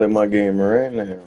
Play my game right now.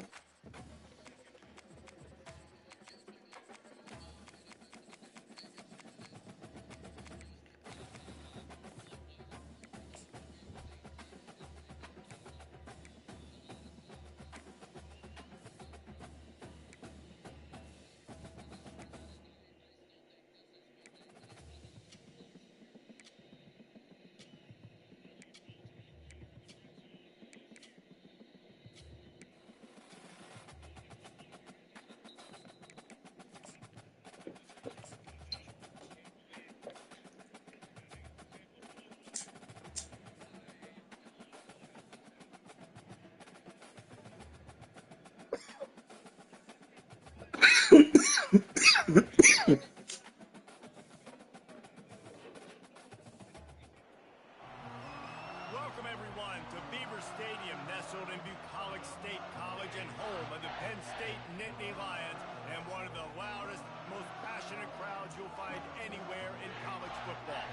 Welcome everyone to Beaver Stadium, nestled in Bucolic State College and home of the Penn State Nittany Lions, and one of the loudest, most passionate crowds you'll find anywhere in college football.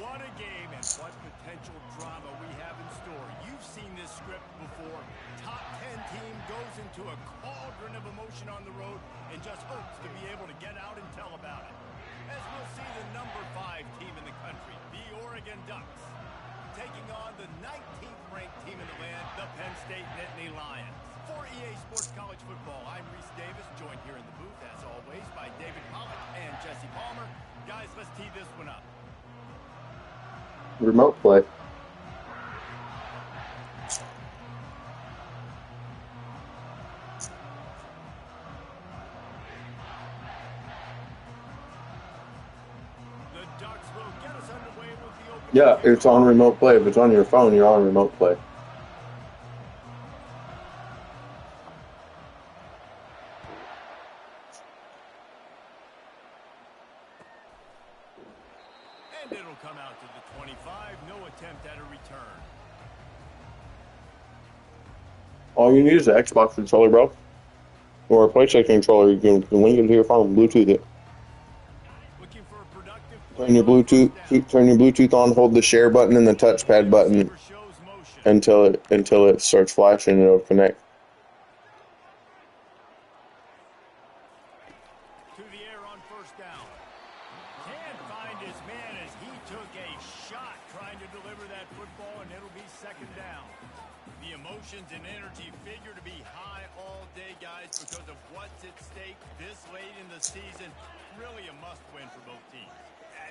What a game and what potential drama we have in store. You've seen this script before. Top 10 team goes into a cauldron of emotion on the road and just hopes to be able to get out and tell about it. As we'll see the number 5 team in the country, the Oregon Ducks, taking on the 19th ranked team in the land, the Penn State Nittany Lions. For EA Sports College Football, I'm Reese Davis, joined here in the booth, as always, by David Pollock and Jesse Palmer. Guys, let's tee this one up. Remote play. The Ducks will get us underway with the opening. Yeah, it's on remote play. If it's on your phone, you're on remote play. And it'll come out to the 25. No attempt at a return. All you need is an Xbox controller, bro. Or a PlayStation controller. You can link it to your phone, Bluetooth it. Looking for a productive Turn your Bluetooth on, hold the share button and the touchpad button until it starts flashing and it'll connect. To the air on first down. Can't find his man as he took a shot trying to deliver that football, and it'll be second down. The emotions and energy figure to be high all day, guys, because of what's at stake this late in the season. Really a must-win for both teams.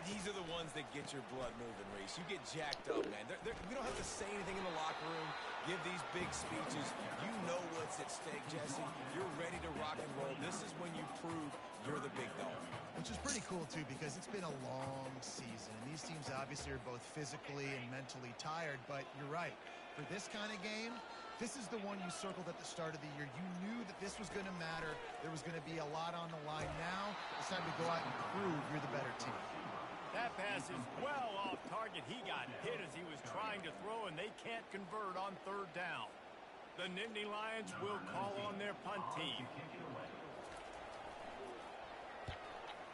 These are the ones that get your blood moving, Reese. You get jacked up, man. We don't have to say anything in the locker room, give these big speeches. You know what's at stake, Jesse. You're ready to rock and roll. This is when you prove you're the big dog. Which is pretty cool, too, because it's been a long season. And these teams obviously are both physically and mentally tired, but you're right. For this kind of game, this is the one you circled at the start of the year. You knew that this was going to matter. There was going to be a lot on the line. Now it's time to go out and prove you're the better team. That pass is well off target. He got hit as he was trying to throw, and they can't convert on third down. The Nittany Lions will call on their punt team.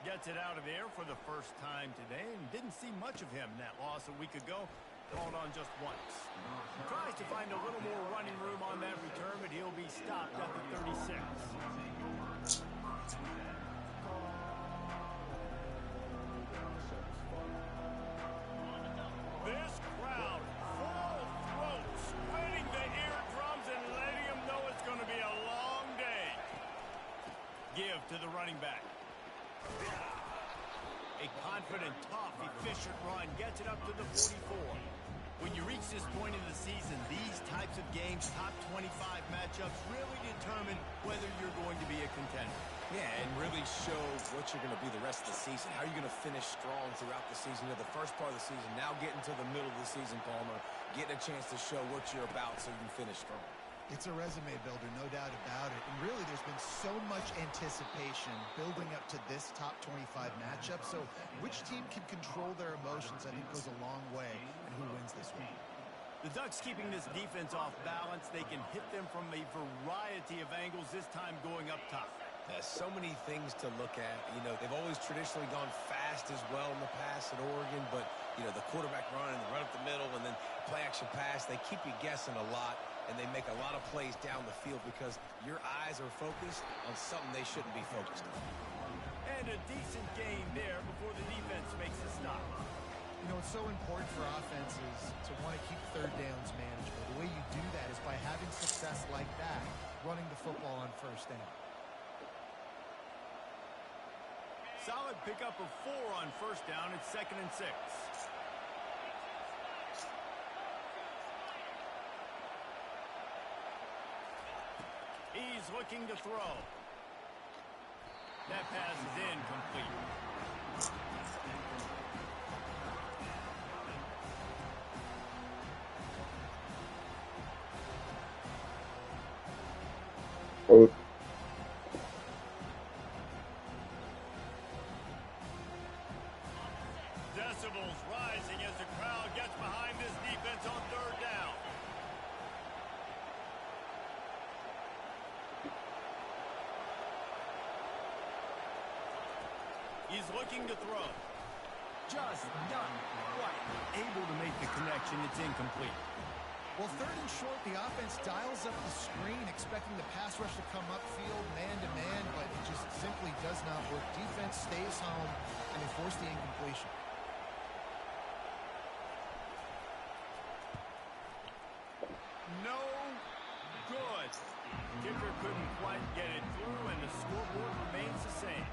Gets it out of there for the first time today, and didn't see much of him in that loss a week ago. Called on just once. Tries to find a little more running room on that return, but he'll be stopped at the 36. This crowd, full throat, splitting the eardrums and letting them know it's going to be a long day. Give to the running back. A confident, tough, efficient run gets it up to the 44. When you reach this point in the season, these types of games, top 25 matchups, really determine whether you're going to be a contender. Yeah, and really show what you're going to be the rest of the season. How are you going to finish strong throughout the season? You know, the first part of the season, now getting to the middle of the season, Palmer, getting a chance to show what you're about so you can finish strong. It's a resume builder, no doubt about it. And really, there's been so much anticipation building up to this top 25 matchup. So which team can control their emotions, I think, goes a long way in who wins this week. The Ducks keeping this defense off balance. They can hit them from a variety of angles, this time going up top. So many things to look at. You know, they've always traditionally gone fast as well in the past at Oregon, but, you know, the quarterback run and the run up the middle and then play action pass, they keep you guessing a lot. and they make a lot of plays down the field because your eyes are focused on something they shouldn't be focused on. And a decent gain there before the defense makes a stop. You know, it's so important for offenses to want to keep third downs manageable. The way you do that is by having success like that, running the football on first down. Solid pickup of 4 on first down. It's 2nd and 6. He's looking to throw. That pass is incomplete. Oh, Decibels rising as the crowd gets behind this defense on 3rd down. He's looking to throw. Just not quite able to make the connection. It's incomplete. Well, 3rd and short, the offense dials up the screen, expecting the pass rush to come upfield, man-to-man, but it just simply does not work. Defense stays home, and they force the incompletion. No good. Kicker couldn't quite get it through, and the scoreboard remains the same.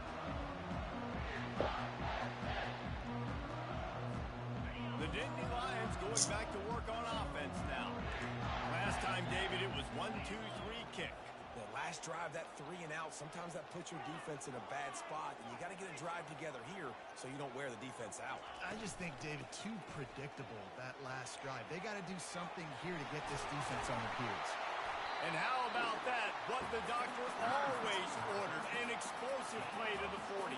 The Nittany Lions going back to work on offense now. Last time, David, it was 1-2-3 kick. The last drive, that 3 and out, sometimes that puts your defense in a bad spot, and you got to get a drive together here so you don't wear the defense out. I just think, David, too predictable, that last drive. They got to do something here to get this defense on their heels. And how about that? What the doctor always ordered, an explosive play to the 40.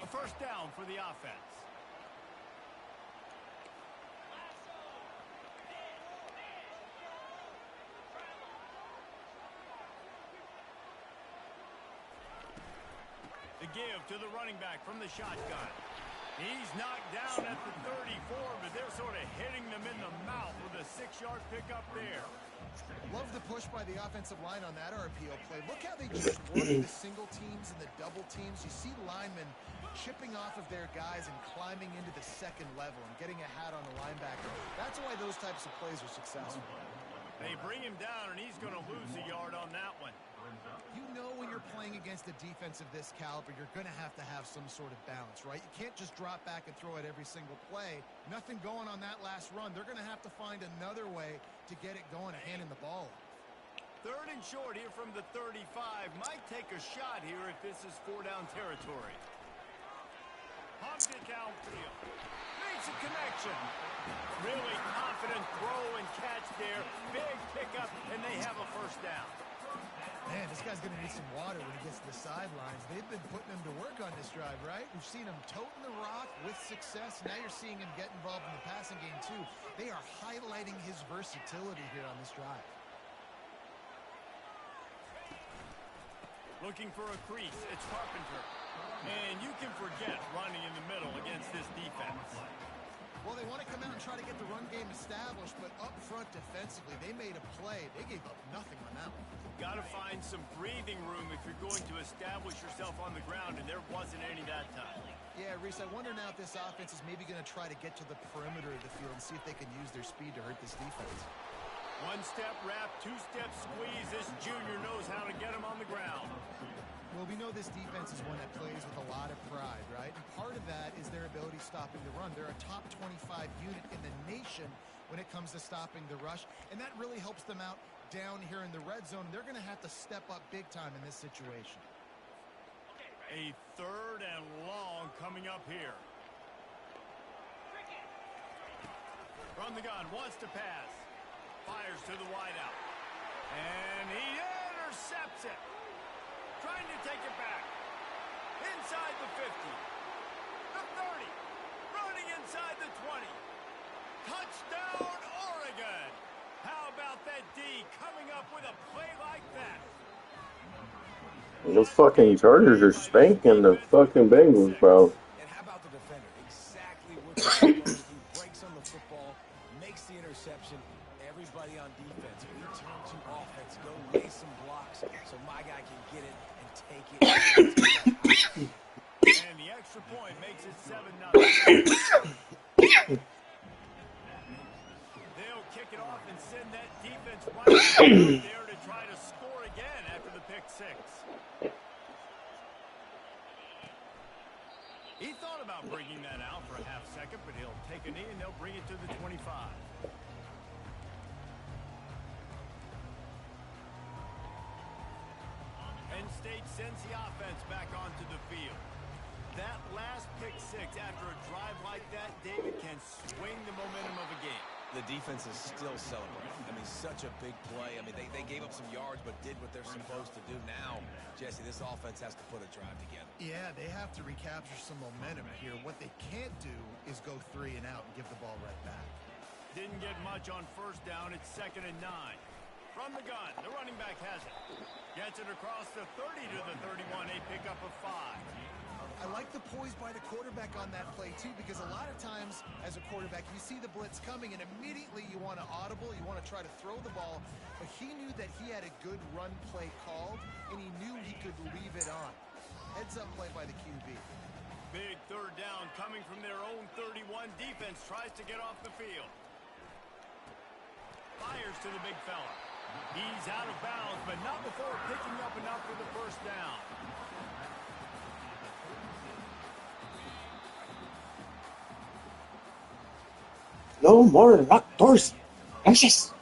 A first down for the offense. The give to the running back from the shotgun. He's knocked down at the 34, but they're sort of hitting them in the mouth with a 6-yard pickup there. Love the push by the offensive line on that RPO play. Look how they just work the single teams and the double teams. You see linemen chipping off of their guys and climbing into the second level and getting a hat on the linebacker. That's why those types of plays are successful. They bring him down, and he's going to lose a yard on that one. You know when you're playing against a defense of this caliber, you're going to have some sort of balance, right? You can't just drop back and throw it every single play. Nothing going on that last run. They're going to have to find another way to get it going and handing the ball off. 3rd and short here from the 35. Might take a shot here if this is 4-down territory. Pumped it downfield. Makes a connection. Really confident throw and catch there. Big pickup, and they have a first down. Man, this guy's going to need some water when he gets to the sidelines. They've been putting him to work on this drive, right? We've seen him toting the rock with success. Now you're seeing him get involved in the passing game, too. They are highlighting his versatility here on this drive. Looking for a crease. It's Carpenter. And you can forget running in the middle against this defense. Well, they want to come out and try to get the run game established, but up front defensively, they made a play. They gave up nothing on that one. Got to find some breathing room if you're going to establish yourself on the ground, and there wasn't any that time. Yeah, Reese, I wonder now if this offense is maybe going to try to get to the perimeter of the field and see if they can use their speed to hurt this defense. 1-step wrap, 2-step squeeze. This junior knows how to get him on the ground. Well, we know this defense is one that plays with a lot of pride, right? And part of that is their ability stopping the run. They're a top 25 unit in the nation when it comes to stopping the rush, and that really helps them out down here in the red zone. They're going to have to step up big time in this situation. A 3rd and long coming up here. From the gun, wants to pass. Fires to the wideout. And he intercepts it. Trying to take it back. Inside the 50. The 30. Running inside the 20. Touchdown, Oregon. How about that D coming up with a play like that? the fucking Chargers are spanking the fucking Bengals, bro. And how about the defender? Exactly what makes the interception. Everybody on defense, we turn to offense. Go lay some blocks so my guy can get it and take it. And the extra point makes it 7-0. They'll kick it off and send that defense right out there to try to score again after the pick six. He thought about bringing that out for a half second, but he'll take a knee and they'll bring it to the 25. Penn State sends the offense back onto the field. That last pick six after a drive like that, David, can swing the momentum of a game. The defense is still celebrating. I mean, such a big play. I mean, they gave up some yards but did what they're supposed to do. Now, Jesse, this offense has to put a drive together. Yeah, they have to recapture some momentum here. What they can't do is go 3 and out and give the ball right back. Didn't get much on first down. It's 2nd and 9. From the gun, the running back has it. Gets it across the 30 to the 31, a pickup of 5. I like the poise by the quarterback on that play, too, because a lot of times as a quarterback, you see the blitz coming, and immediately you want to audible, you want to try to throw the ball, but he knew that he had a good run play called, and he knew he could leave it on. Heads-up play by the QB. Big third down coming from their own 31. Defense tries to get off the field. Fires to the big fella. He's out of bounds, but not before picking up enough for the first down. No more locked doors. Anxious.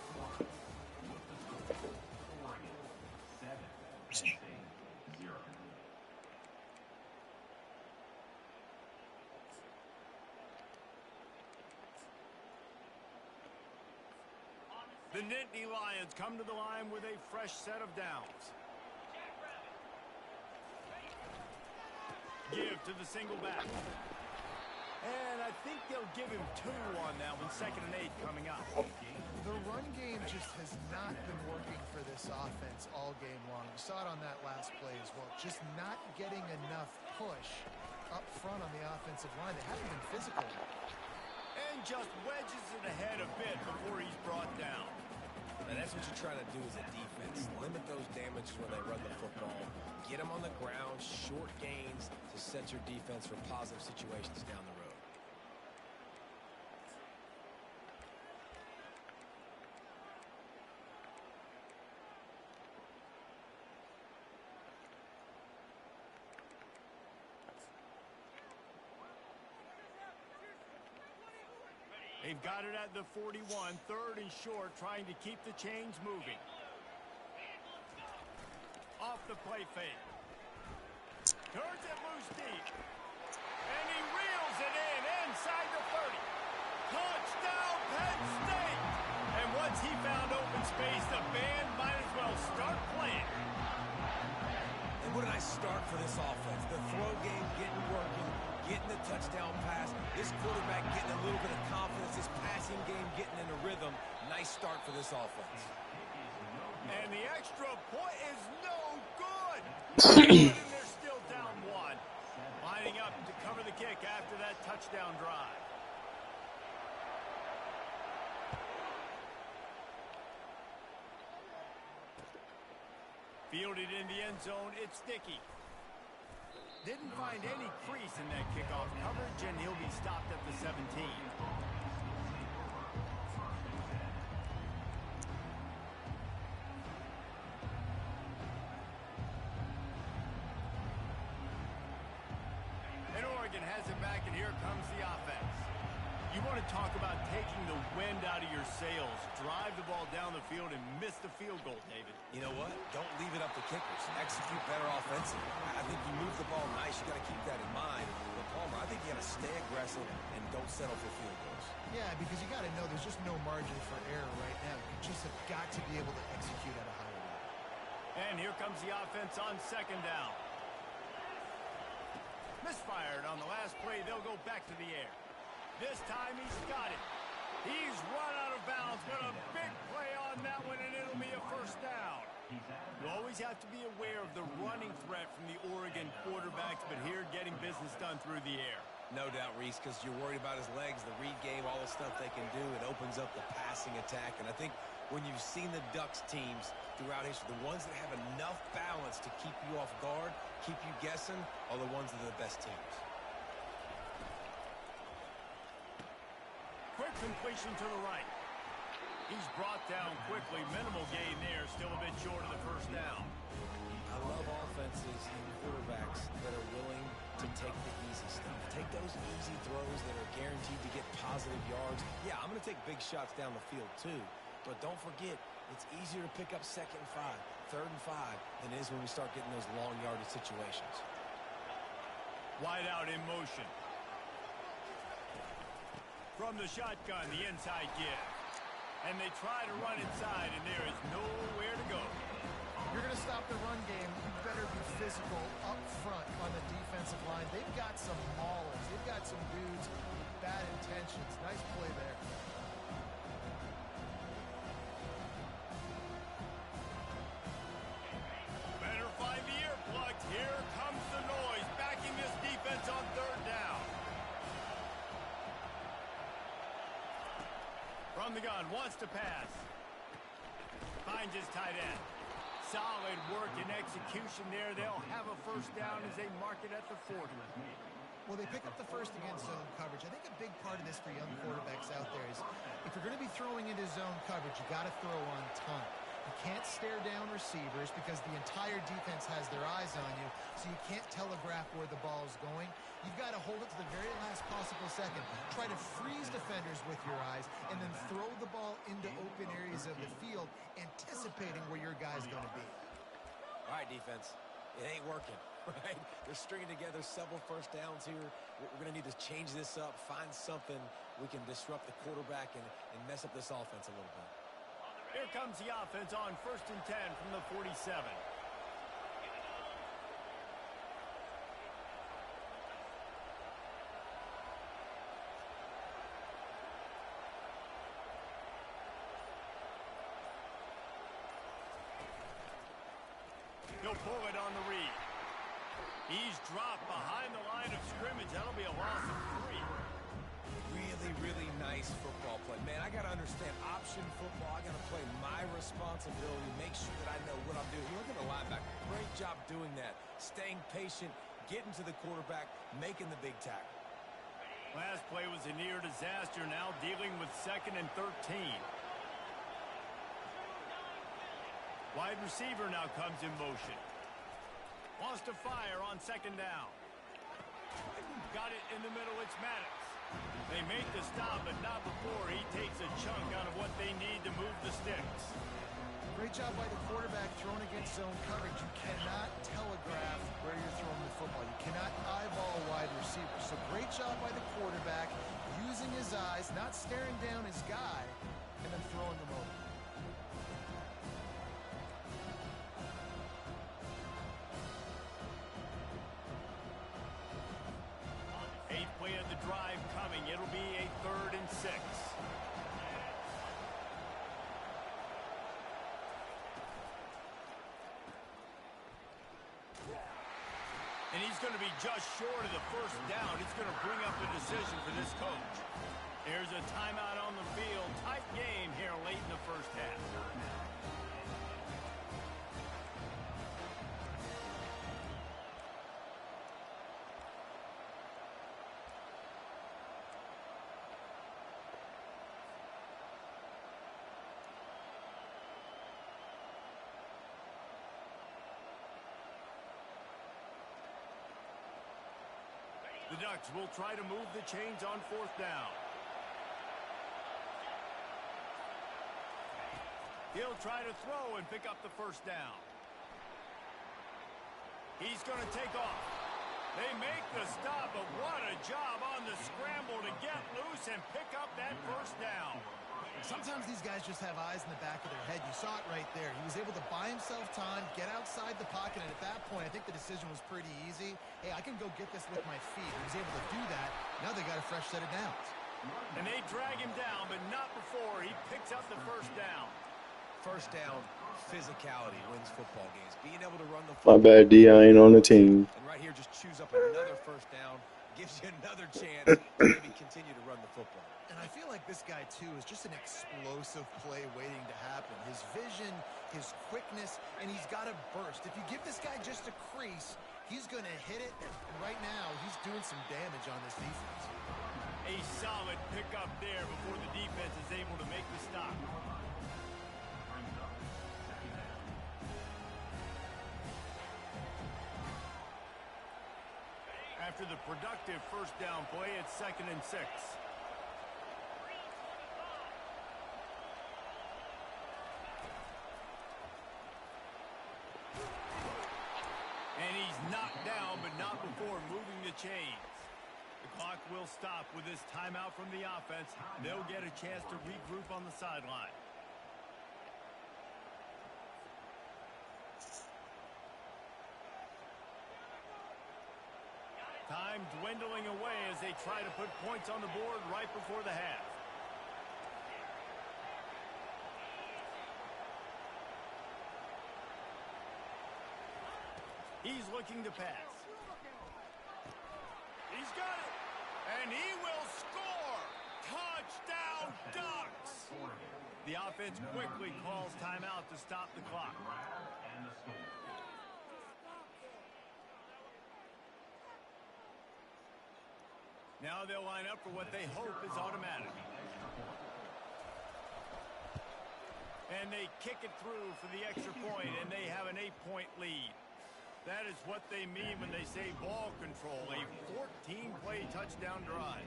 The Nittany Lions come to the line with a fresh set of downs. Give to the single back. And I think they'll give him 2 on that one. 2nd and 8 coming up. The run game just has not been working for this offense all game long. You saw it on that last play as well. Just not getting enough push up front on the offensive line. They haven't been physical. And just wedges it ahead a bit before he's brought down. And that's what you're trying to do as a defense. Limit those damages when they run the football. Get them on the ground, short gains to set your defense for positive situations down the road. They've got it at the 41, 3rd and short, trying to keep the chains moving. Off the play fake. Turns it loose deep. And he reels it in inside the 30. Touchdown, Penn State! And once he found open space, the band might as well start playing. And what a nice start for this offense. The throw game getting working, getting the touchdown pass. This quarterback getting a little bit of confidence. This passing game getting in a rhythm. Nice start for this offense. And the extra point is no good. And they're still down 1. Lining up to cover the kick after that touchdown drive. Fielded in the end zone, it's Dickey. Didn't find any crease in that kickoff coverage, and he'll be stopped at the 17. And Oregon has it back, and here comes the offense. You want to talk about taking the wind out of your sails. Drive the ball down the field and miss the field goal, David. You know what? Don't leave it up to kickers. Execute better offensively. I think you move the ball nice. You got to keep that in mind. But Palmer, I think you got to stay aggressive and don't settle for field goals. Yeah, because you got to know there's just no margin for error right now. You just have got to be able to execute at a higher level. And here comes the offense on 2nd down. Misfired on the last play. They'll go back to the air. This time he's got it. He's run out of bounds, but a big play on that one, and it'll be a first down. You always have to be aware of the running threat from the Oregon quarterbacks, but here getting business done through the air. No doubt, Reese, because you're worried about his legs, the read game, all the stuff they can do. It opens up the passing attack. And I think when you've seen the Ducks teams throughout history, the ones that have enough balance to keep you off guard, keep you guessing, are the ones that are the best teams. Quick completion to the right. He's brought down quickly. Minimal gain there. Still a bit short of the first down. I love offenses and quarterbacks that are willing to take the easy stuff. Take those easy throws that are guaranteed to get positive yards. Yeah, I'm going to take big shots down the field too. But don't forget, it's easier to pick up 2nd and 5, 3rd and 5 than it is when we start getting those long yardage situations. Wide out in motion. From the shotgun, the inside give. And they try to run inside, and there is nowhere to go. You're going to stop the run game, you better be physical up front on the defensive line. They've got some maulers. They've got some dudes with bad intentions. Nice play there. Better find the earplugs. Here comes the noise, backing this defense on 3rd down. From the gun, wants to pass. Finds his tight end. Solid work and execution there. They'll have a first down as they mark it at the 40. Well, they pick up the first against zone coverage. I think a big part of this for young quarterbacks out there is if you're going to be throwing into zone coverage, you got to throw on time. You can't stare down receivers because the entire defense has their eyes on you, so you can't telegraph where the ball is going. You've got to hold it to the very last possible second. Try to freeze defenders with your eyes, and then throw the ball into open areas of the field, anticipating where your guy's going to be. All right, defense. It ain't working, right? They're stringing together several first downs here. We're going to need to change this up, find something we can disrupt the quarterback and mess up this offense a little bit. Here comes the offense on 1st and 10 from the 47. He'll pull it on the read. He's dropped behind the line of scrimmage. That'll be a loss of 3. Really, really nice football play. Man, I got to understand option football. I got to play my responsibility, make sure that I know what I'm doing. Look at the linebacker. Great job doing that. Staying patient, getting to the quarterback, making the big tackle. Last play was a near disaster. Now dealing with 2nd and 13. Wide receiver now comes in motion. Wants to fire on 2nd down. Got it in the middle. It's Maddox. They make the stop, but not before he takes a chunk out of what they need to move the sticks. Great job by the quarterback throwing against zone coverage. You cannot telegraph where you're throwing the football. You cannot eyeball a wide receiver. So great job by the quarterback using his eyes, not staring down his guy, and then throwing them over. 8th play of the drive coming. It'll be a 3rd and 6. And he's going to be just short of the first down. It's going to bring up a decision for this coach. There's a timeout on the field. Tight game here late in the first half. The Ducks will try to move the chains on 4th down. He'll try to throw and pick up the first down. He's going to take off. They make the stop, but what a job on the scramble to get loose and pick up that first down. Sometimes these guys just have eyes in the back of their head. You saw it right there. He was able to buy himself time, get outside the pocket, and at that point, I think the decision was pretty easy. Hey, I can go get this with my feet. He was able to do that. Now they got a fresh set of downs. And they drag him down, but not before he picks up the first down. First down, physicality wins football games. Being able to run the My football. bad, D. I ain't on the team. And right here, just choose up another first down. gives you another chance to maybe continue to run the football. And I feel like this guy, too, is just an explosive play waiting to happen. His vision, his quickness, and he's got a burst. If you give this guy just a crease, he's going to hit it. And right now, he's doing some damage on this defense. A solid pickup there before the defense is able to make the stop. After the productive first down play, it's 2nd and 6. And he's knocked down, but not before moving the chains. The clock will stop with this timeout from the offense. They'll get a chance to regroup on the sideline. Time dwindling away as they try to put points on the board right before the half. He's looking to pass. He's got it. And he will score. Touchdown Ducks. The offense quickly calls timeout to stop the clock. Now they'll line up for what they hope is automatic. And they kick it through for the extra point, and they have an 8-point lead. That is what they mean when they say ball control, a 14-play touchdown drive.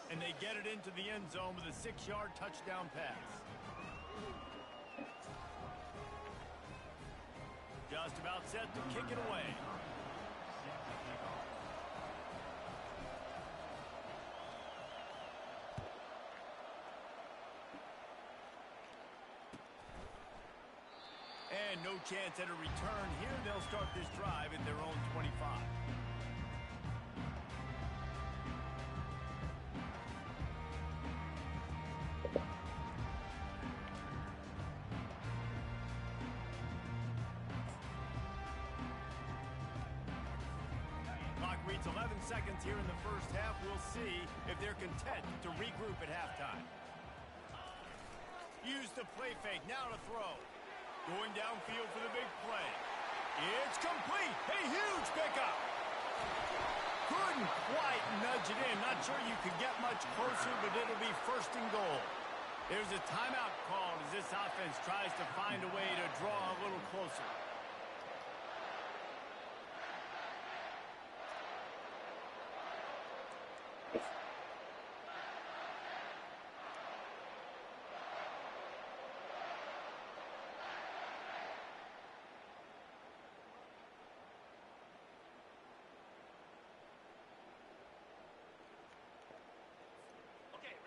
And they get it into the end zone with a 6-yard touchdown pass. Just about set to kick it away. And no chance at a return here. They'll start this drive at their own 25. Clock reads 11 seconds here in the first half. We'll see if they're content to regroup at halftime. Use the play fake. Now to throw. Going downfield for the big play. It's complete. A huge pickup. Couldn't quite nudge it in. Not sure you could get much closer, but it'll be 1st and goal. There's a timeout called as this offense tries to find a way to draw a little closer.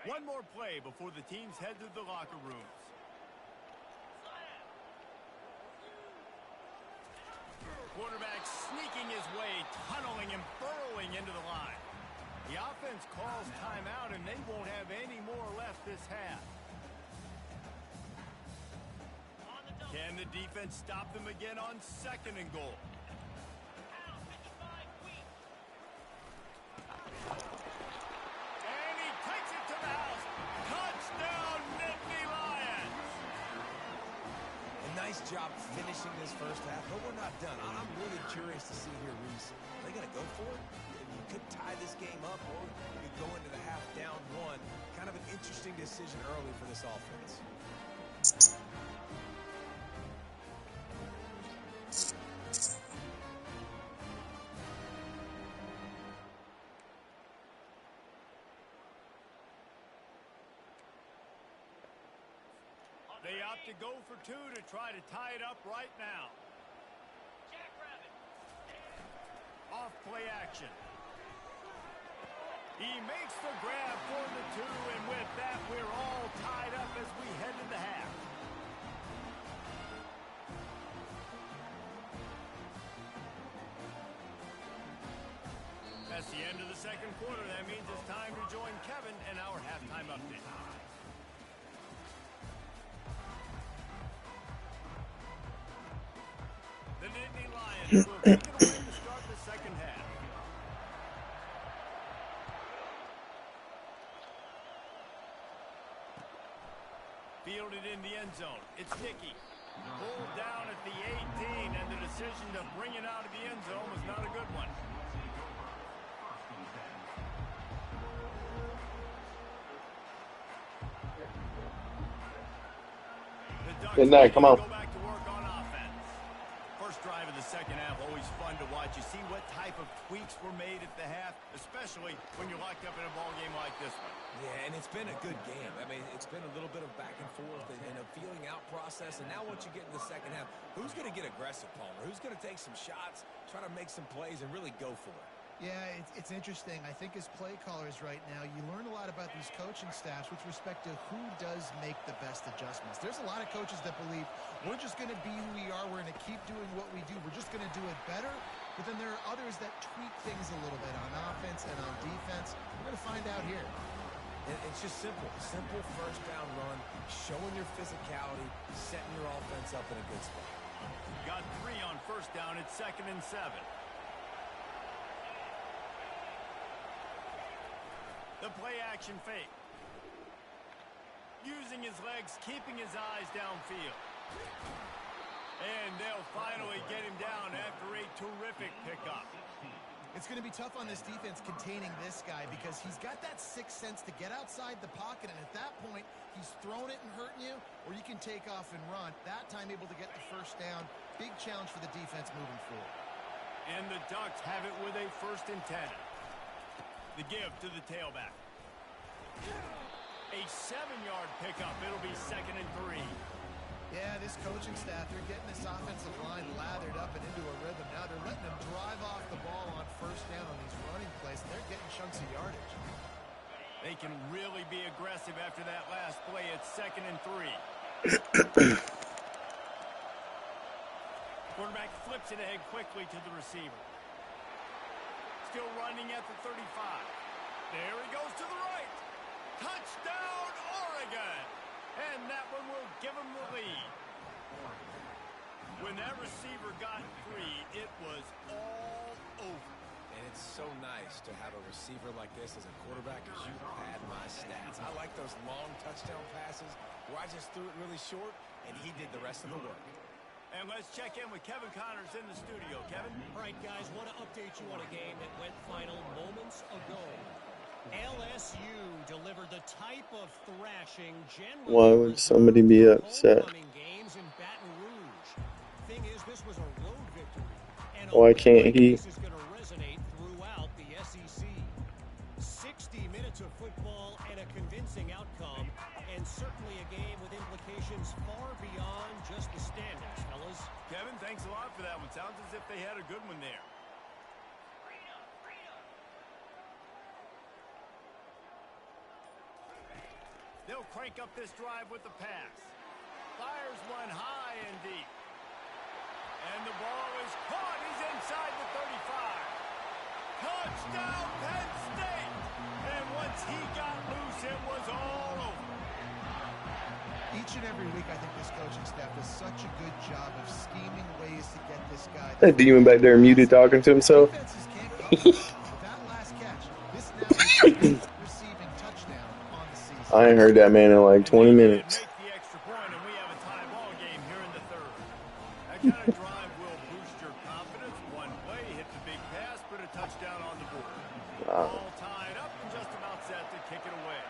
One more play before the teams head to the locker rooms. Quarterback sneaking his way, tunneling and burrowing into the line. The offense calls timeout, and they won't have any more left this half. Can the defense stop them again on 2nd and goal? Nice job finishing this first half, but we're not done. I'm really curious to see here, Reese. Are they going to go for it? You could tie this game up, or you could go into the half down 1. Kind of an interesting decision early for this offense. They opt to go for 2 to try to tie it up right now. Off play action. He makes the grab for the 2, and with that, we're all tied up as we head to the half. That's the end of the 2nd quarter. That means it's time to join Kevin in our halftime update. The Nittany Lions will take it away to start the 2nd half. Fielded in the end zone. It's Dickey. Pulled down at the 18, and the decision to bring it out of the end zone was not a good one. Good night. Come on. Go back to work on offense. First drive of the second half, always fun to watch. You see what type of tweaks were made at the half, especially when you're locked up in a ball game like this one. Yeah, and it's been a good game. I mean, it's been a little bit of back and forth and a feeling out process. And now once you get in the second half, who's going to get aggressive, Palmer? Who's going to take some shots, try to make some plays, and really go for it? Yeah, it's interesting. I think as play callers right now, you learn a lot about these coaching staffs with respect to who does make the best adjustments. There's a lot of coaches that believe we're just going to be who we are. We're going to keep doing what we do. We're just going to do it better. But then there are others that tweak things a little bit on offense and on defense. We're going to find out here. It's just simple. Simple first down run, showing your physicality, setting your offense up in a good spot. Got 3 on first down. It's 2nd and 7. The play action fake. Using his legs, keeping his eyes downfield. And they'll finally get him down after a terrific pickup. It's going to be tough on this defense containing this guy because he's got that sixth sense to get outside the pocket, and at that point, he's throwing it and hurting you, or you can take off and run. That time able to get the first down. Big challenge for the defense moving forward. And the Ducks have it with a 1st and 10. The give to the tailback. A 7-yard pickup. It'll be 2nd and 3. Yeah, this coaching staff, they're getting this offensive line lathered up and into a rhythm. Now they're letting them drive off the ball on first down on these running plays, and they're getting chunks of yardage. They can really be aggressive after that last play. It's 2nd and 3. Quarterback flips it ahead quickly to the receiver. Still running at the 35. There he goes to the right. Touchdown, Oregon! And that one will give him the lead. When that receiver got free, it was all over. And it's so nice to have a receiver like this as a quarterback because you pad my stats. I like those long touchdown passes where I just threw it really short and he did the rest of the work. And let's check in with Kevin Connors in the studio. Kevin? All right, guys, want to update you on a game that went final moments ago. LSU delivered the type of thrashing generally. Why would somebody be upset? Games in Baton Rouge. Thing is, this was a road victory. And Why can't he? This is going to resonate throughout the SEC. 60 minutes of football and a convincing outcome, and certainly a game with implications far beyond just the standings, fellas. Kevin, thanks a lot for that one. Sounds as if they had a good one there. They'll crank up this drive with the pass. Fires one high and deep. And the ball is caught. He's inside the 35. Touchdown, Penn State! And once he got loose, it was all over. Each and every week, I think this coaching staff does such a good job of scheming ways to get this guy. That demon back there muted talking to himself. Defenses can't cover. With that last catch, this now is the receiving touchdown on the season. I ain't heard that man in like 20 minutes. Make the extra point, and we have a tie ball game here in the 3rd. That kind of drive will boost your confidence. One play, hit the big pass, put a touchdown on the board. Wow. All tied up and just about set to kick it away.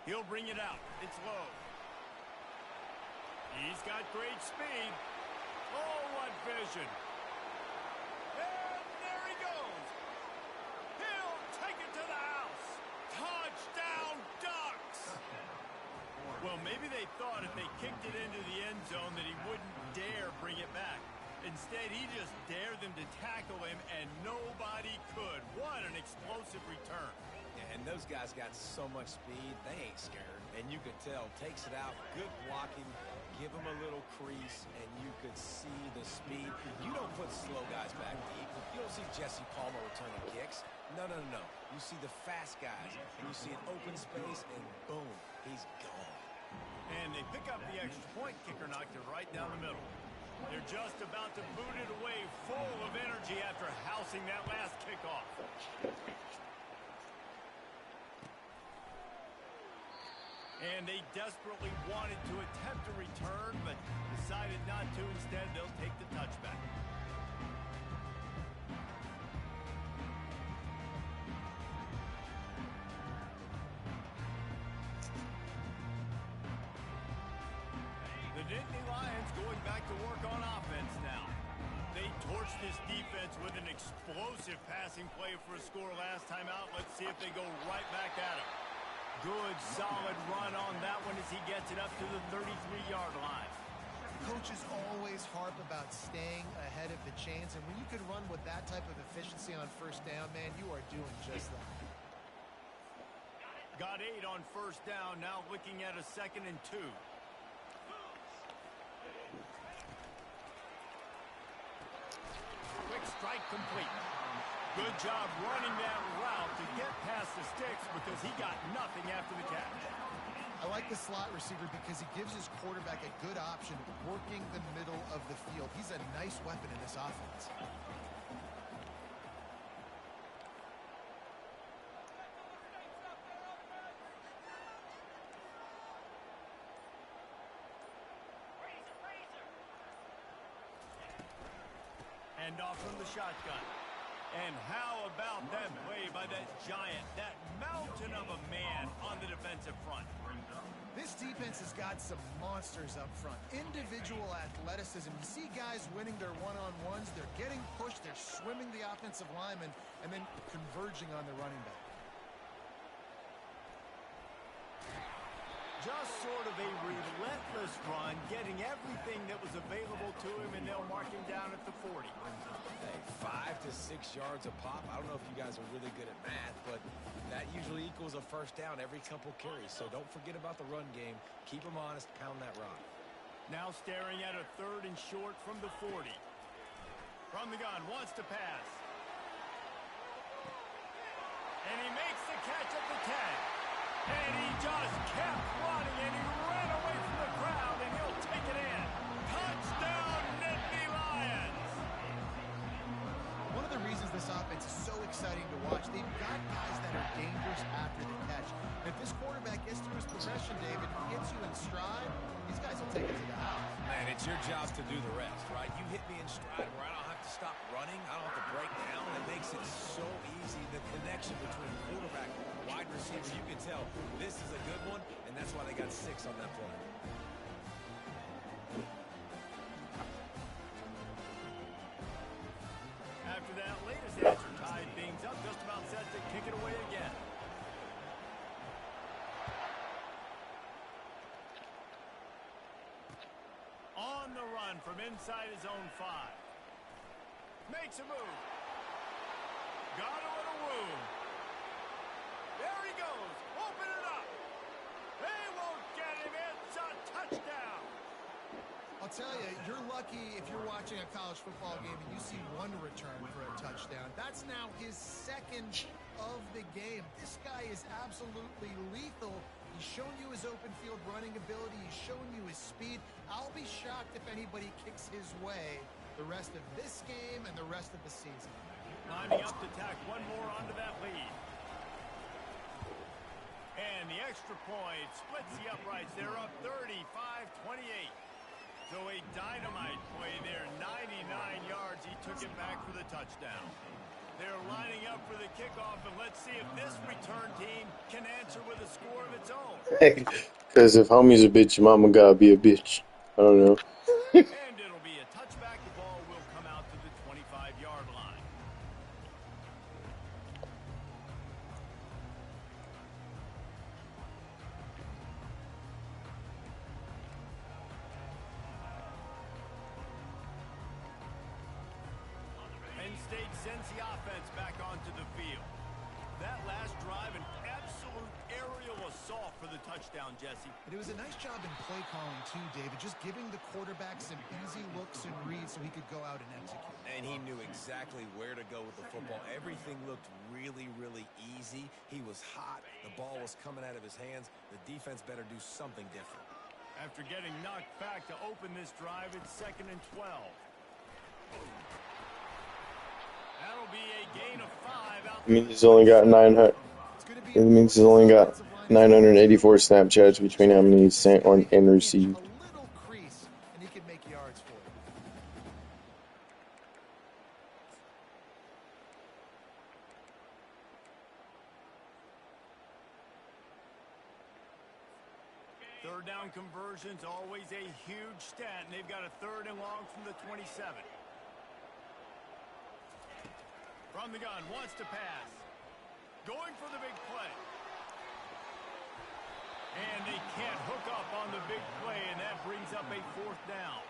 He'll bring it out. It's low. He's got great speed. Oh, what vision. And there he goes. He'll take it to the house. Touchdown, Ducks. Well, maybe they thought if they kicked it into the end zone that he wouldn't dare bring it back. Instead, he just dared them to tackle him, and nobody could. What an explosive return. And those guys got so much speed, they ain't scared. And you could tell, takes it out, good blocking, give him a little crease, and you could see the speed. You don't put slow guys back deep. You don't see Jesse Palmer returning kicks. No. You see the fast guys, and you see an open space, and boom, he's gone. And they pick up the extra point. Kicker knocked it right down the middle. They're just about to boot it away, full of energy after housing that last kickoff. And they desperately wanted to attempt a return, but decided not to. Instead, they'll take the touchback. The Nittany Lions going back to work on offense now. They torched this defense with an explosive passing play for a score last time out. Let's see if they go right back at him. Good, solid run on that one as he gets it up to the 33-yard line. Coaches always harp about staying ahead of the chains, and when you can run with that type of efficiency on first down, man, you are doing just that. Got 8 on first down, now looking at a 2nd and 2. Quick strike complete. Good job running that route to get past the sticks because he got nothing after the catch. I like the slot receiver because he gives his quarterback a good option working the middle of the field. He's a nice weapon in this offense. And off from the shotgun. And how about that play by that giant, that mountain of a man on the defensive front? This defense has got some monsters up front. Individual athleticism. You see guys winning their one-on-ones. They're getting pushed. They're swimming the offensive lineman and then converging on the running back. Just sort of a relentless run, getting everything that was available to him, and they'll mark him down at the 40. Hey, 5 to 6 yards a pop. I don't know if you guys are really good at math, but that usually equals a first down every couple carries. So don't forget about the run game. Keep them honest. Pound that rock. Now staring at a 3rd and short from the 40. From the gun, wants to pass. And he makes the catch at the 10. And he just kept running, and he ran away from the crowd, and he'll take it in. Touchdown, Nittany Lions! One of the reasons this offense is so exciting to watch, they've got guys that are dangerous after the catch. If this quarterback gets through his progression, David, hits you in stride, these guys will take it to the house. Man, it's your job to do the rest, right? You hit me in stride where I don't have to stop running. I don't have to break down. It makes it so easy. The connection between quarterback and wide receiver, you can tell this is a good one, and that's why they got 6 on that play. After that latest answer tied things up, just about set to kick it away again. On the run from inside his own 5. Makes a move. Got him with a wound. There he goes. Open it up. They won't get him. It's a touchdown. I'll tell you, you're lucky if you're watching a college football game and you see one return for a touchdown. That's now his 2nd of the game. This guy is absolutely lethal. He's shown you his open field running ability. He's shown you his speed. I'll be shocked if anybody kicks his way the rest of this game and the rest of the season. Lining up to tack one more onto that lead. And the extra point splits the uprights. They're up 35-28. So a dynamite play there. 99 yards. He took it back for the touchdown. They're lining up for the kickoff, and let's see if this return team can answer with a score of its own. Because if homie's a bitch, your mama gotta be a bitch. I don't know. And it'll be a touchback. The ball will come out to the 25-yard line. Penn State sends the offense back onto the field. That last drive, an absolute aerial assault for the touchdown, Jesse. And it was a nice job in play calling too, David, just giving the quarterback some easy looks and reads so he could go out and execute. And he knew exactly where to go with the football. Everything looked really, really easy. He was hot. The ball was coming out of his hands. The defense better do something different. After getting knocked back to open this drive, it's 2nd and 12. That'll be a gain of 5 out. It means he's only got 900. It means he's only got 984 Snapchats between how many sent and received. A little crease, and he can make yards for you. Third down conversions, always a huge stat, and they've got a 3rd and long from the 27. From the gun, wants to pass. Going for the big play. And they can't hook up on the big play, and that brings up a 4th down.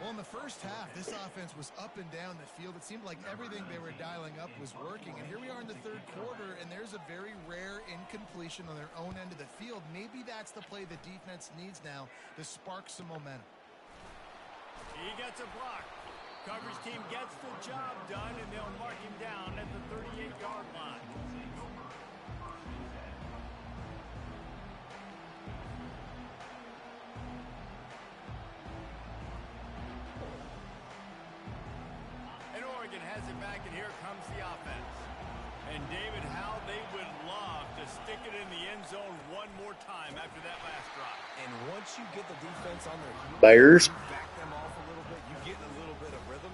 Well, in the first half, this offense was up and down the field. It seemed like everything they were dialing up was working. And here we are in the 3rd quarter, and there's a very rare incompletion on their own end of the field. Maybe that's the play the defense needs now to spark some momentum. He gets a block. Coverage team gets the job done, and they'll mark him down at the 38-yard line. Has it back, and here comes the offense. And David, how they would love to stick it in the end zone one more time after that last drive. And once you get the defense on their heels, Bears, you back them off a little bit, you get a little bit of rhythm.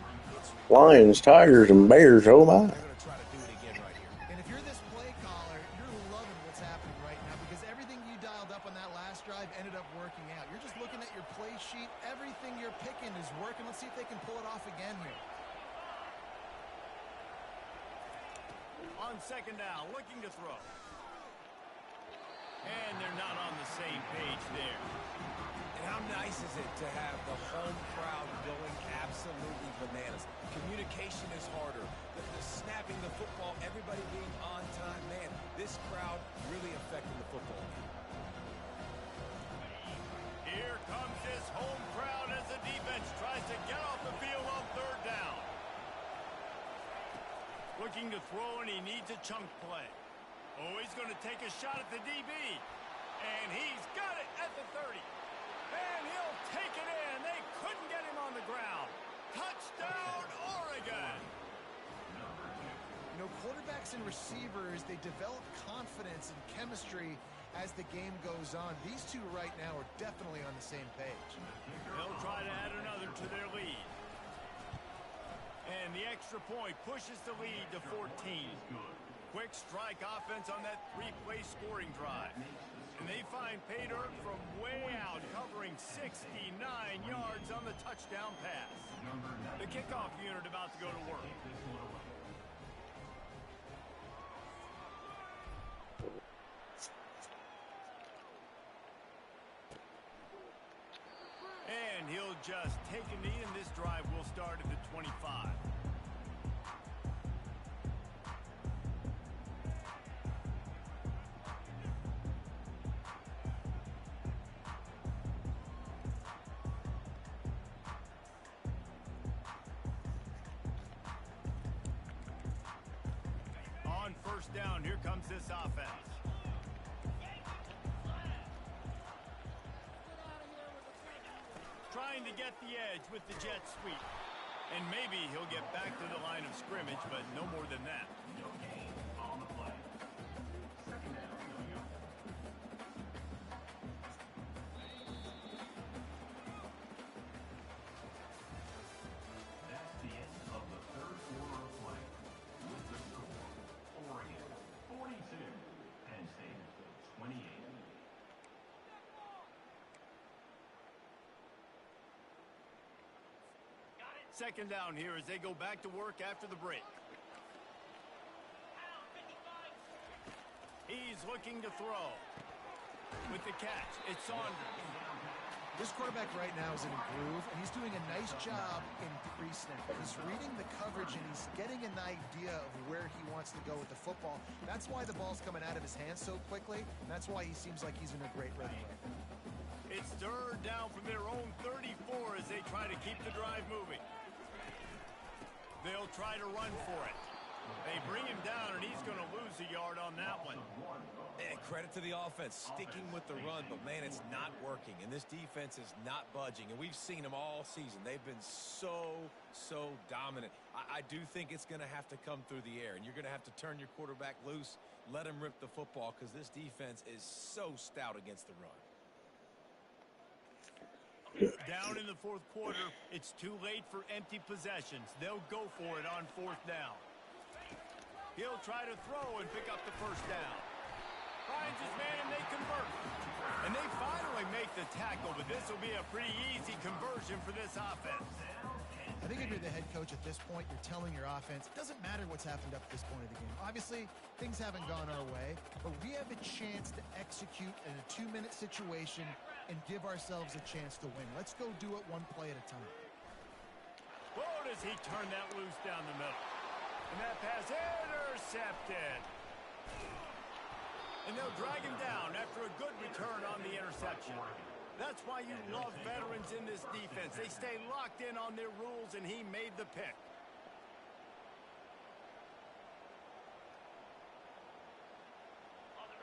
Lions, Tigers, and Bears. Oh my! They're going to try to do it again right here. And if you're this play caller, you're loving what's happening right now because everything you dialed up on that last drive ended up working out. You're just looking at your play sheet. Everything you're picking is working. Let's see if they can pull it off again here. On 2nd down, looking to throw. And they're not on the same page there. And how nice is it to have the home crowd going absolutely bananas? Communication is harder. The snapping the football, everybody being on time. Man, this crowd really affecting the football. Here comes this home crowd as the defense tries to get off the field on 3rd down. Looking to throw, and he needs a chunk play. Oh, he's going to take a shot at the DB. And he's got it at the 30. And he'll take it in. They couldn't get him on the ground. Touchdown, Oregon. You know, quarterbacks and receivers, they develop confidence and chemistry as the game goes on. These two right now are definitely on the same page. They'll try to add another to their lead. And the extra point pushes the lead to 14. Quick strike offense on that 3-play scoring drive. And they find pay dirt from way out, covering 69 yards on the touchdown pass. The kickoff unit about to go to work. And he'll just take a knee, and this drive will start at the 25. On 1st down, here comes this offense. Trying to get the edge with the jet sweep. And maybe he'll get back to the line of scrimmage, but no more than that. That's the end of the 3rd quarter of play. With the score, Oregon 42, Penn State 28. 2nd down here as they go back to work after the break. He's looking to throw. With the catch, it's Saunders. This quarterback right now is in a groove, and he's doing a nice job in pre-snap. He's reading the coverage, and he's getting an idea of where he wants to go with the football. That's why the ball's coming out of his hands so quickly, and that's why he seems like he's in a great rhythm right now. It's 3rd down from their own 34 as they try to keep the drive moving. They'll try to run for it. They bring him down, and he's going to lose a yard on that one. And credit to the offense, sticking with the run, but, man, it's not working. And this defense is not budging. And we've seen them all season. They've been so dominant. I do think it's going to have to come through the air. And you're going to have to turn your quarterback loose, let him rip the football, because this defense is so stout against the run. Down in the fourth quarter, it's too late for empty possessions. They'll go for it on fourth down. He'll try to throw and pick up the first down. Finds his man and they convert. And they finally make the tackle, but this will be a pretty easy conversion for this offense. I think if you're the head coach at this point, you're telling your offense, it doesn't matter what's happened up to this point of the game. Obviously, things haven't gone our way, but we have a chance to execute in a 2-minute situation and give ourselves a chance to win. Let's go do it one play at a time. Oh, does he turn that loose down the middle. And that pass intercepted. And they'll drag him down after a good return on the interception. That's why you love veterans in this defense. They stay locked in on their rules, and he made the pick.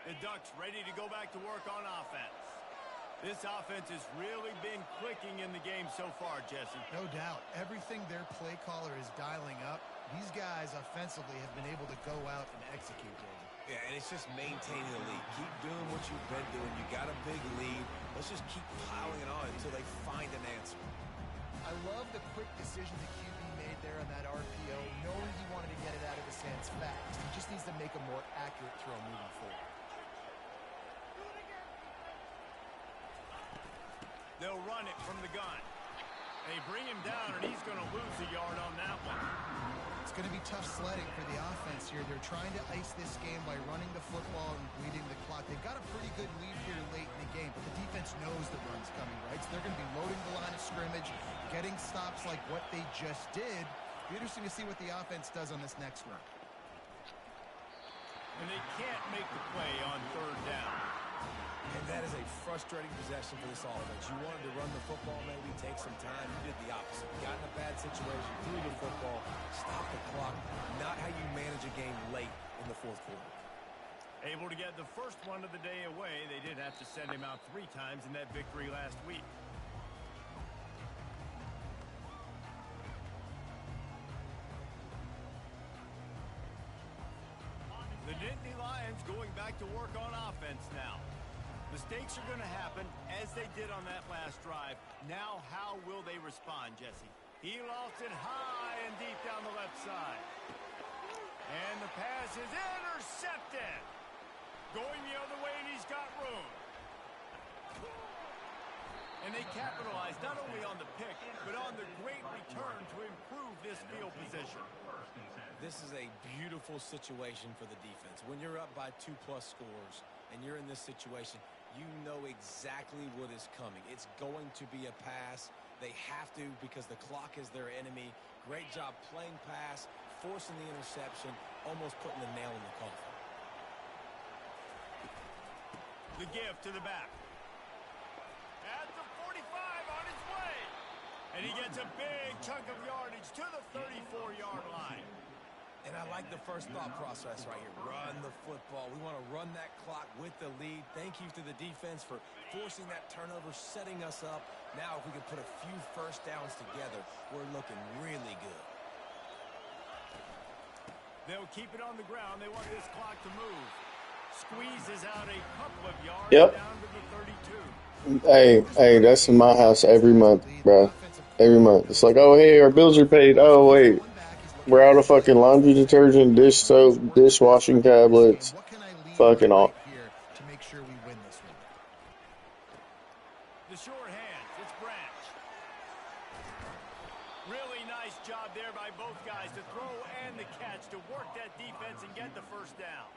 The Ducks ready to go back to work on offense. This offense has really been clicking in the game so far, Jesse. No doubt. Everything their play caller is dialing up, these guys offensively have been able to go out and execute, David. Yeah, and it's just maintaining the lead. Keep doing what you've been doing. You got a big lead. Let's just keep piling it on until they find an answer. I love the quick decision the QB made there on that RPO, knowing he wanted to get it out of his hands fast. He just needs to make a more accurate throw moving forward. They'll run it from the gun. They bring him down, and he's going to lose a yard on that one. It's going to be tough sledding for the offense here. They're trying to ice this game by running the football and bleeding the clock. They've got a pretty good lead here late in the game, but the defense knows the run's coming, right? So they're going to be loading the line of scrimmage, getting stops like what they just did. It'll be interesting to see what the offense does on this next run. And they can't make the play on third down. And that is a frustrating possession for this offense. You wanted to run the football, maybe take some time. You did the opposite. Got in a bad situation, threw the football, stopped the clock. Not how you manage a game late in the fourth quarter. Able to get the first one of the day away. They did have to send him out 3 times in that victory last week. The Nittany Lions going back to work on offense now. Mistakes are going to happen, as they did on that last drive. Now, how will they respond, Jesse? He lofts it high and deep down the left side. And the pass is intercepted. Going the other way, and he's got room. And they capitalize not only on the pick, but on the great return to improve this field position. This is a beautiful situation for the defense. When you're up by 2+ scores and you're in this situation, you know exactly what is coming. It's going to be a pass. They have to because the clock is their enemy. Great job playing pass, forcing the interception, almost putting the nail in the coffin. The give to the back. At the 45 on his way. And he gets a big chunk of yardage to the 34-yard line. And I like the first thought process right here. Run the football. We want to run that clock with the lead. Thank you to the defense for forcing that turnover, setting us up. Now, if we can put a few first downs together, we're looking really good. They'll keep it on the ground. They want this clock to move. Squeezes out a couple of yards down to the 32. Hey, that's in my house every month, bro. Every month. It's like, oh, hey, our bills are paid. Oh, wait. We're out of fucking laundry detergent, dish soap, dishwashing tablets, fucking all. To make sure we win this one. The short hands, it's Branch. Really nice job there by both guys to throw and the catch to work that defense and get the first down.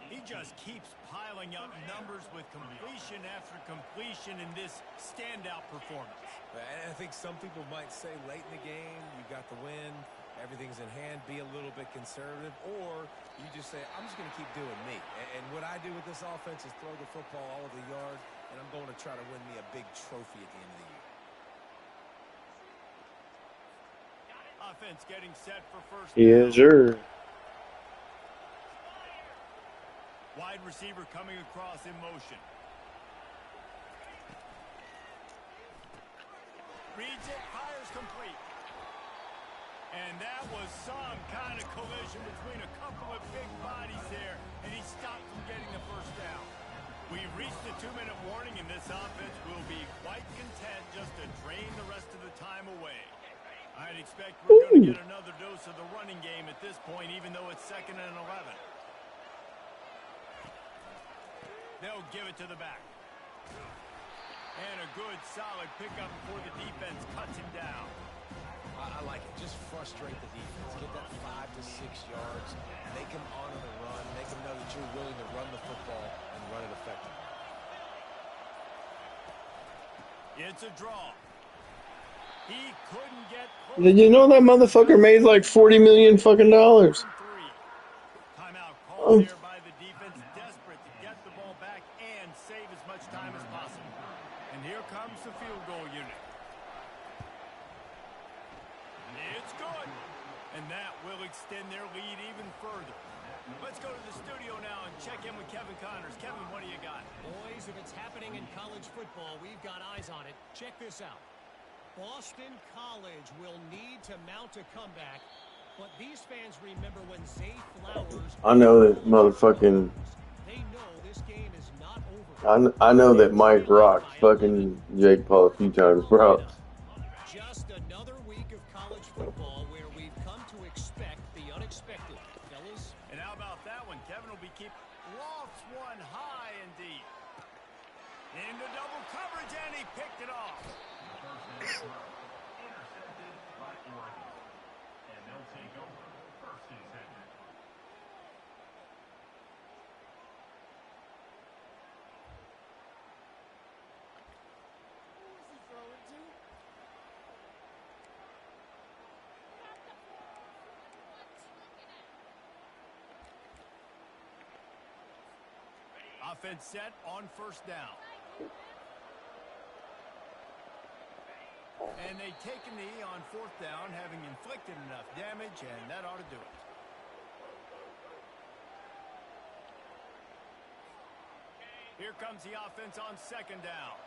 He just keeps piling up numbers with completion after completion in this standout performance. And I think some people might say late in the game, you got the win. Everything's in hand, be a little bit conservative, or you just say, I'm just going to keep doing me. And what I do with this offense is throw the football all over the yard, and I'm going to try to win me a big trophy at the end of the year. Offense getting set for first down. Yeah, sure. Wide wide receiver coming across in motion. Reads it, fires complete. And that was some kind of collision between a couple of big bodies there, and he stopped from getting the first down. We've reached the 2-minute warning, and this offense will be quite content just to drain the rest of the time away. I'd expect we're going to get another dose of the running game at this point, even though it's 2nd and 11. They'll give it to the back. And a good, solid pickup before the defense cuts him down. I like it. Just frustrate the defense. Get that 5 to 6 yards. Make them honor the run. Make them know that you're willing to run the football and run it effectively. It's a draw. He couldn't get close. Did you know that motherfucker made like $40 million fucking dollars? Timeout Oh. called there by the defense, desperate to get the ball back and save as much time as possible. And here comes the field goal unit. It's good. And that will extend their lead even further. Let's go to the studio now and check in with Kevin Connors. Kevin, what do you got? Boys, if it's happening in college football, we've got eyes on it. Check this out. Boston College will need to mount a comeback, but these fans remember when Zay Flowers... I know that motherfucking. They know this game is not over. I know that Mike rocked fucking Jake Paul a few times, bro. Just another week of college football where we've come to expect the unexpected, fellas. And how about that one? Kevin will be keeping lofts one high and deep. Into double coverage, and he picked it off. Intercepted by Oregon. And they'll take over 1st and 10. Offense set on 1st down. And they take a knee on 4th down, having inflicted enough damage, and that ought to do it. Here comes the offense on 2nd down.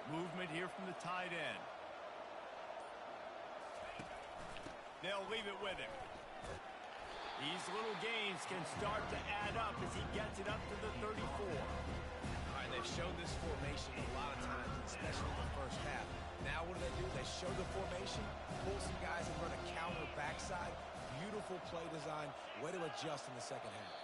Movement here from the tight end. They'll leave it with him. These little gains can start to add up as he gets it up to the 34. All right, they've shown this formation a lot of times, especially in the first half. Now what do? They show the formation, pull some guys and run a counter backside. Beautiful play design. Way to adjust in the 2nd half.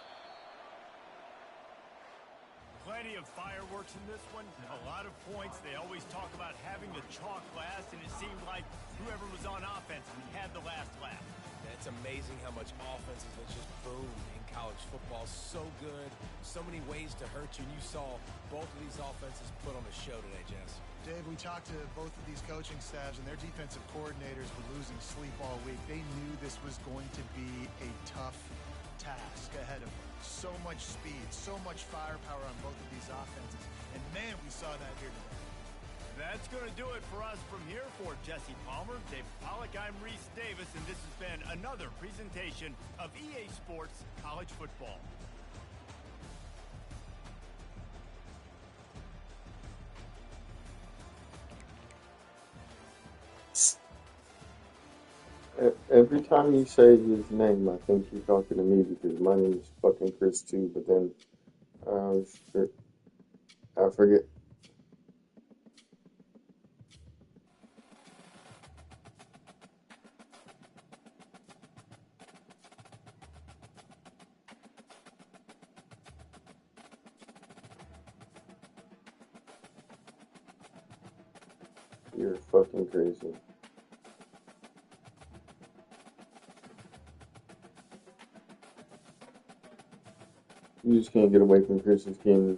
Plenty of fireworks in this one. A lot of points. They always talk about having the chalk last, and it seemed like whoever was on offense had the last laugh. It's amazing how much offenses that just boom in college football. So good. So many ways to hurt you. And you saw both of these offenses put on a show today, Jess. Dave, we talked to both of these coaching staffs, and their defensive coordinators were losing sleep all week. They knew this was going to be a tough task ahead of them. So much speed, so much firepower on both of these offenses. And, man, we saw that here today. That's going to do it for us from here. For Jesse Palmer, Dave Pollack, I'm Reese Davis, and this has been another presentation of EA Sports College Football. Every time you say his name, I think you're talking to me because my name is fucking Chris too. But then, shit, I forget. You're fucking crazy. You just can't get away from Chris's skin.